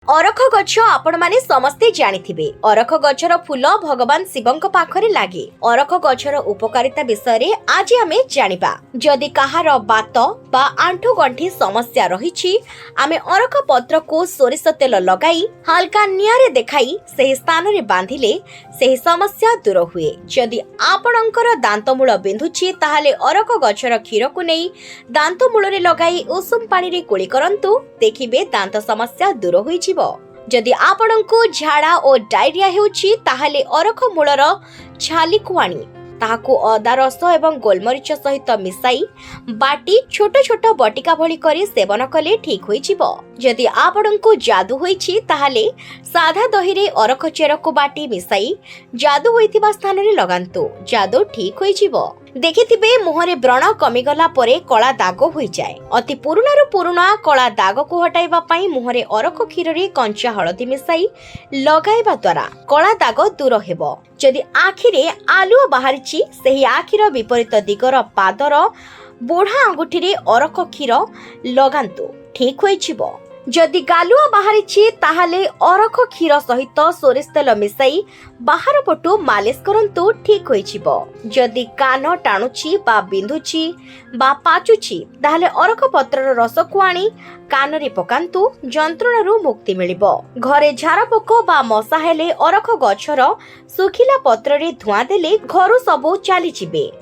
ଅରଖ ଗଛ ଆପଣ ମାନେ ସମସ୍ତେ ଜାଣିଥିବେ। ଅରଖ ଗଛର ଫୁଲ ଭଗବାନ ଶିବଙ୍କ ପାଖରେ ଲାଗେ। ଅରଖ ଗଛର ଉପକାରିତା ବିଷୟରେ ଆଜି ଆମେ ଜାଣିବା। ଯଦି କାହାର ବାତ ବା ଆଣ୍ଠୁ ଗଣ୍ଠି ସମସ୍ୟା ରହିଛି, ଆମେ ଅରଖ ପତ୍ରକୁ ସୋରିଷ ତେଲ ଲଗାଇ ହାଲକା ନିଆଁରେ ଦେଖାଇ ସେହି ସ୍ଥାନରେ ବାନ୍ଧିଲେ ସେହି ସମସ୍ୟା ଦୂର ହୁଏ। ଯଦି ଆପଣଙ୍କର ଦାନ୍ତମୂଳ ବିନ୍ଧୁଛି, ତାହେଲେ ଅରଖ ଗଛର କ୍ଷୀରକୁ ନେଇ ଦାନ୍ତମୂଳରେ ଲଗାଇ ଉଷୁମ ପାଣିରେ କୁଳି କରନ୍ତୁ, ଦେଖିବେ ଦାନ୍ତ ସମସ୍ୟା ଦୂର ହୋଇଯିବ। ଯଦି ଆପଣଙ୍କୁ ଝାଡା ଓ ଡାଇରିଆ ହେଉଛି, ତାହେଲେ ଅରଖ ମୂଳର ଛାଲିକୁ ଆଣି ତାହାକୁ ଅଦା ରସ ଏବଂ ଗୋଲମରିଚ ସହିତ ମିଶାଇ ବାଟି ଛୋଟ ଛୋଟ ବଟିକା ଭଳି କରି ସେବନ କଲେ ଠିକ୍ ହୋଇଯିବ। ଯଦି ଆପଣଙ୍କୁ ଯାଦୁ ହୋଇଛି, ତାହେଲେ ସାଧା ଦହିରେ ଅରଖ ଚେରକୁ ବାଟି ମିଶାଇ ଯାଦୁ ହୋଇଥିବା ସ୍ଥାନରେ ଲଗାନ୍ତୁ, ଯାଦୁ ଠିକ୍ ହୋଇଯିବ। ଦେଖିଥିବେ ମୁହଁରେ ବ୍ରଣ କମିଗଲା ପରେ କଳା ଦାଗ ହୋଇଯାଏ। ଅତି ପୁରୁଣାରୁ ପୁରୁଣା କଳା ଦାଗକୁ ହଟାଇବା ପାଇଁ ମୁହଁରେ ଅରଖ କ୍ଷୀରରେ କଞ୍ଚା ହଳଦୀ ମିଶାଇ ଲଗାଇବା ଦ୍ୱାରା କଳା ଦାଗ ଦୂର ହେବ। ଯଦି ଆଖିରେ ଆଲୁଅ ବାହାରିଛି, ସେହି ଆଖିର ବିପରୀତ ଦିଗର ପାଦର ବୁଢା ଆଙ୍ଗୁଠିରେ ଅରଖ କ୍ଷୀର ଲଗାନ୍ତୁ, ଠିକ୍ ହୋଇଯିବ। ଯଦି ଗାଲୁଆ ବାହାରିଛି, ତାହେଲେ ଅରଖ କ୍ଷୀର ସହିତ ସୋରିଷ ତେଲ ମିଶାଇ ବାହାର ପଟୁ ମାଲିସ କରନ୍ତୁ, ଠିକ୍ ହୋଇଯିବ। ଯଦି କାନ ଟାଣୁଛି ବା ବିନ୍ଧୁଛି ବା ପାଚୁଛି, ତାହେଲେ ଅରଖ ପତ୍ରର ରସକୁ ଆଣି କାନରେ ପକାନ୍ତୁ, ଯନ୍ତ୍ରଣାରୁ ମୁକ୍ତି ମିଳିବ। ଘରେ ଝାରପୋକ ବା ମଶା ହେଲେ ଅରଖ ଗଛର ଶୁଖିଲା ପତ୍ରରେ ଧୂଆଁ ଦେଲେ ଘରୁ ସବୁ ଚାଲିଯିବେ।